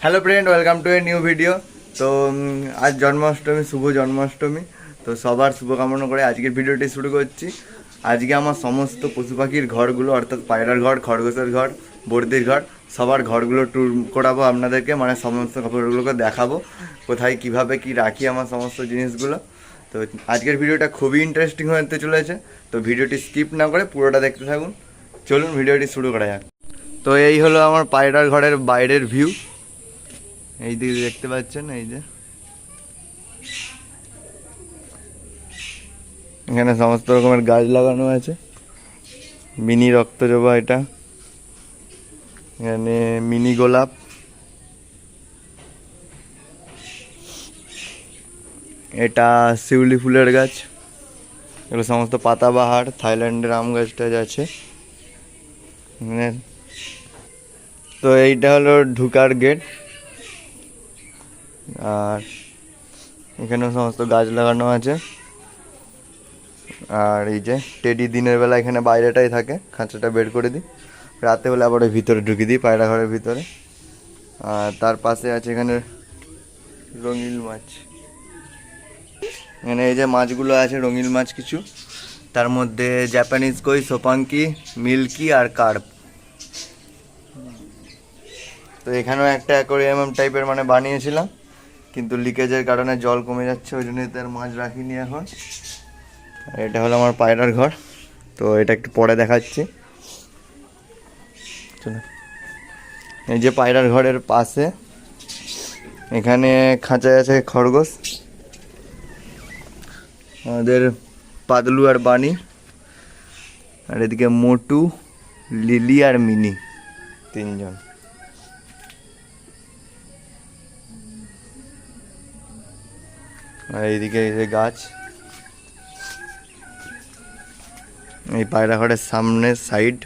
Hello friend, welcome to a new video. তো আজ জন্মাষ্টমী, শুভ জন্মাষ্টমী। তো সবার শুভকামনা করে আজকের ভিডিওটি শুরু করছি। আজকে আমার সমস্ত পশু পাখির ঘরগুলো, অর্থাৎ পায়রার ঘর, খরগোশের ঘর, বর্দির ঘর, সবার ঘরগুলো ট্যুর করাবো আপনাদেরকে, মানে সমস্ত খবরগুলোকে দেখাবো কোথায় কিভাবে কি রাখি আমার সমস্ত জিনিসগুলো। তো আজকের ভিডিওটা খুবই ইন্টারেস্টিং হতে চলেছে, তো ভিডিওটি স্কিপ না করে পুরোটা দেখতে থাকুন। চলুন ভিডিওটি শুরু করা যাক। তো এই হলো আমার পায়রার ঘরের বাইরের ভিউ। এই দিকে দেখতে পাচ্ছেন, এই যে এখানে সমস্ত রকমের গাছ লাগানো আছে। মিনি রক্তজবা, এটা এখানে মিনি গোলাপ, এটা শিউলি ফুলের গাছ, এগুলো সমস্ত পাতাবাহার। থাইল্যান্ডের আম গাছটা আছে। তো এইটা হলো ঢুকার গেট, আর এখানেও সমস্ত গাছ লাগানো আছে। আর এই যে টেডি দিনের বেলা এখানে বাইরেটাই থাকে, খাঁচাটা বের করে দিই, রাতে হলে আবার ওই ভিতরে ঢুকিয়ে দিই, পায়রা ঘরের ভিতরে। আর তার পাশে আছে এখানে রঙিন মাছ। এখানে এই যে মাছগুলো আছে, রঙিন মাছ কিছু, তার মধ্যে জাপানিজ কই, সোপাঙ্কি, মিল্কি আর কার্প। তো এখানেও একটা অ্যাকোরিয়াম টাইপের মানে বানিয়েছিলাম, কিন্তু লিকেজের কারণে জল কমে যাচ্ছে, ওই জন্যই তার মাছ রাখিনি এখন। এটা হলো আমার পায়রার ঘর, তো এটা একটু পরে দেখাচ্ছি। চলো, এই যে পায়রার ঘরের পাশে এখানে খাঁচায় আছে খরগোশ, আমাদের পাদলু আর বানি। আর এদিকে মোটু, লিলি আর মিনি, তিনজন। আর এইদিকে এই যে গাছ, এই পায়রা ঘরের সামনে সাইড।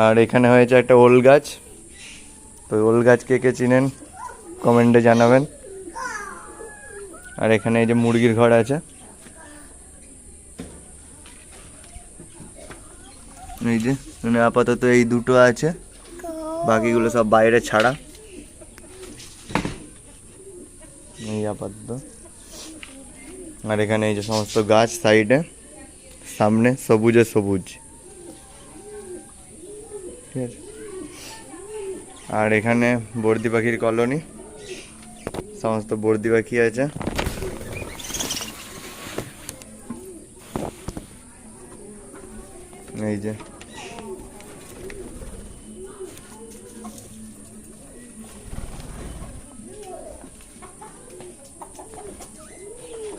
আর এখানে হয়েছে একটা ওল গাছ, তো ওল গাছ কে কে চিনেন কমেন্টে জানাবেন। আর এখানে এই যে মুরগির ঘর আছে, এই যে মানে আপাতত এই দুটো আছে, বাকিগুলো সব বাইরে ছাড়া এই আপাতত। আর এখানে এই যে সমস্ত গাছ সাইডে, সামনে সবুজে সবুজ, ঠিক আছে। আর এখানে বর্দি পাখির কলোনি, সমস্ত বর্দি পাখি আছে। এই যে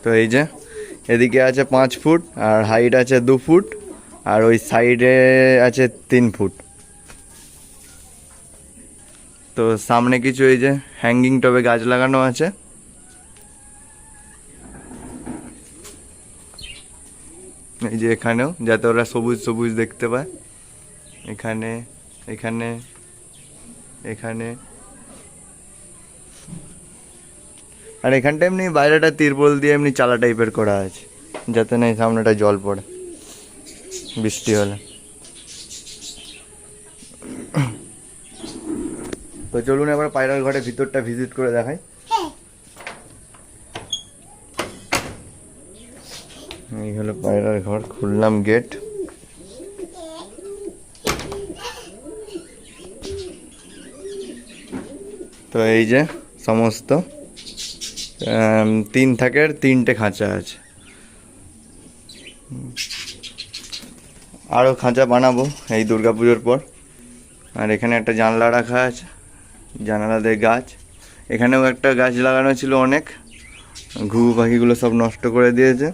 তো এই যে এদিকে আছে 5 ফুট, আর হাইট আছে 2 ফুট, আর ওই সাইডে আছে 3 ফুট। তো সামনে কিছু এই যে হ্যাঙ্গিং টবে গাছ লাগানো আছে। এই যে এখানেও, যাতে ওরা সবুজ সবুজ দেখতে পায়। এখানে, এখানে, এখানে। আর এখানটা এমনি বাইরেটা তিরপল দিয়ে এমনি চালা টাইপের করা আছে, যাতে না এই সামনেটা জল পড়ে বৃষ্টি হলে। তো চলুন এবার পায়রার ঘরের ভিতরটা ভিজিট করে দেখাই। এই হলো পায়রার ঘর, খুললাম গেট। তো এই যে সমস্ত 3 থাকের 3টে খাঁচা আছে। আরও খাঁচা বানাবো এই দুর্গাপুজোর পর। আর এখানে একটা জানলা রাখা আছে, জানালাতে গাছ। এখানেও একটা গাছ লাগানো ছিল অনেক, ঘুঘু পাখিগুলো সব নষ্ট করে দিয়েছে।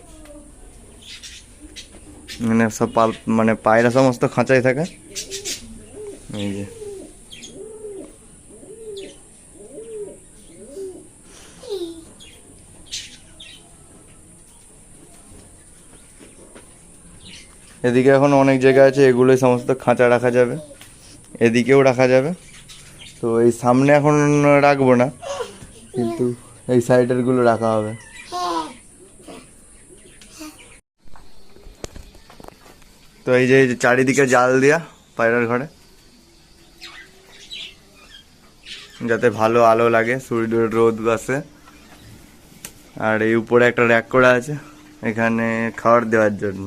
মানে সব মানে পায়রা সমস্ত খাঁচায় থাকে। এই যে এদিকে এখন অনেক জায়গা আছে, এগুলোই সমস্ত খাঁচা রাখা যাবে, এদিকেও রাখা যাবে। তো এই সামনে এখন রাখবো না, কিন্তু এই সাইডের গুলো রাখা হবে। তো এই যে চারিদিকে জাল দেয়া, পায়রার ঘরে, যাতে ভালো আলো লাগে, সূর্যের রোদ আসে। আর এই উপরে একটা র্যাক করা আছে, এখানে খাবার দেওয়ার জন্য।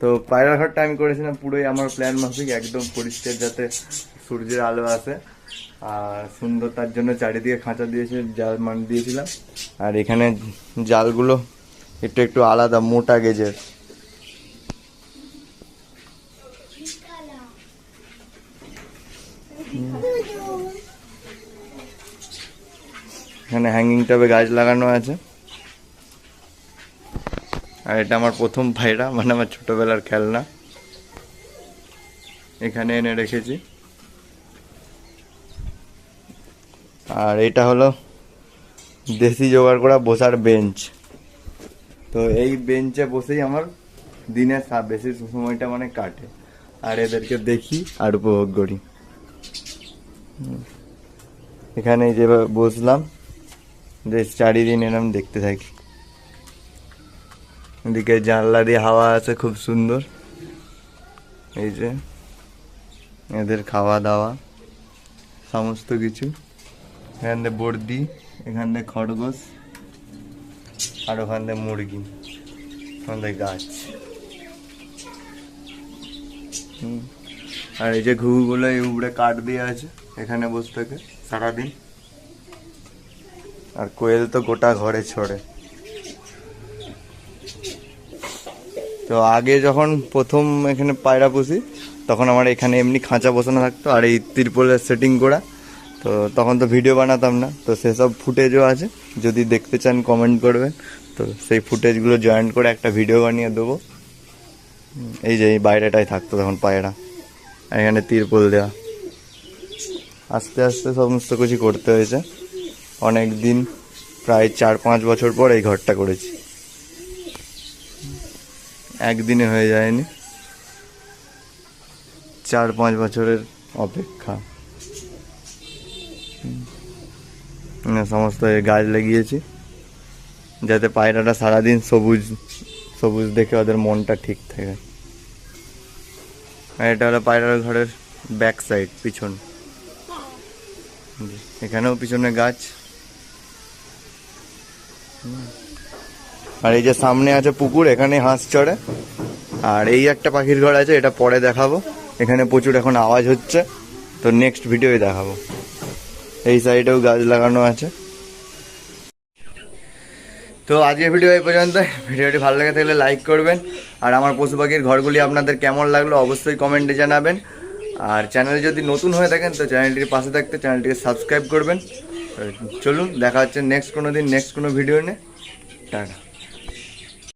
তো পায়রার ঘরটা আমি করেছিলাম পুরোই আমার প্ল্যান মাফিক, একদম পরিষ্কার, যাতে সূর্যের আলো আসে। আর সুন্দর, তার জন্য চারিদিকে খাঁচা দিয়েছে, জাল দিয়েছিলাম। আর এখানে জালগুলো একটু একটু আলাদা, মোটা গেজের। এখানে হ্যাঙ্গিং টবে গাছ লাগানো আছে। আর এটা আমার প্রথম পায়রা, মানে আমার ছোটবেলার খেলনা, এখানে এনে রেখেছি। আর এটা হলো দেশি জোগাড় করা বসার বেঞ্চ। তো এই বেঞ্চে বসেই আমার দিনের বেশি সময়টা মানে কাটে, আর এদেরকে দেখি আর উপভোগ করি। এখানে যেভাবে বসলাম, বেশ চারিদিন এরম দেখতে থাকি। এদিকে জানলা দিয়ে হাওয়া আছে খুব সুন্দর। এই যে এদের খাওয়া দাওয়া সমস্ত কিছু, এখান থেকে বর্দি, এখান থেকে খরগোশ, আর ওখান থেকে মুরগি, ওখান থেকে গাছ। আর এই যে ঘুঘুগুলো এই উপরে কাঠ দিয়ে আছে, এখানে বসে থাকে সারাদিন। আর কোয়েল তো গোটা ঘরে ছড়ে। তো আগে যখন প্রথম এখানে পায়রা পুষি, তখন আমার এখানে এমনি খাঁচা বসানো থাকতো আর এই তিরপলের সেটিং করা। তো তখন তো ভিডিও বানাতাম না, তো সেসব ফুটেজও আছে, যদি দেখতে চান কমেন্ট করবেন। তো সেই ফুটেজগুলো জয়েন্ট করে একটা ভিডিও বানিয়ে দেবো। এই যে এই বাইরেটাই থাকতো তখন পায়রা, আর এখানে তিরপল দেওয়া। আস্তে আস্তে সমস্ত কিছু করতে হয়েছে, অনেক দিন, প্রায় 4-5 বছর পর এই ঘরটা করেছি। একদিনে হয়ে যায়নি, 4-5 বছরের অপেক্ষা। সমস্ত গাছ লাগিয়েছি, যাতে পায়রাটা সারাদিন সবুজ সবুজ দেখে ওদের মনটা ঠিক থাকে। আর এটা হলো পায়রার ঘরের ব্যাক সাইড, পিছন। এখানেও পিছনে গাছ। আর এই যে সামনে আছে পুকুর, এখানে হাঁস চড়ে। আর এই একটা পাখির ঘর আছে, এটা পরে দেখাবো। এখানে প্রচুর এখন আওয়াজ হচ্ছে, তো নেক্সট ভিডিওই দেখাবো। এই সাইডেও গাছ লাগানো আছে। তো আজকের ভিডিও এই পর্যন্ত। ভিডিওটি ভালো লেগে থাকলে লাইক করবেন। আর আমার পশু পাখির ঘরগুলি আপনাদের কেমন লাগলো অবশ্যই কমেন্টে জানাবেন। আর চ্যানেলে যদি নতুন হয়ে থাকেন তো চ্যানেলটির পাশে থাকতে চ্যানেলটিকে সাবস্ক্রাইব করবেন। চলুন দেখা হচ্ছে নেক্সট কোনো দিন, নেক্সট কোনো ভিডিও নিয়ে। টাটা।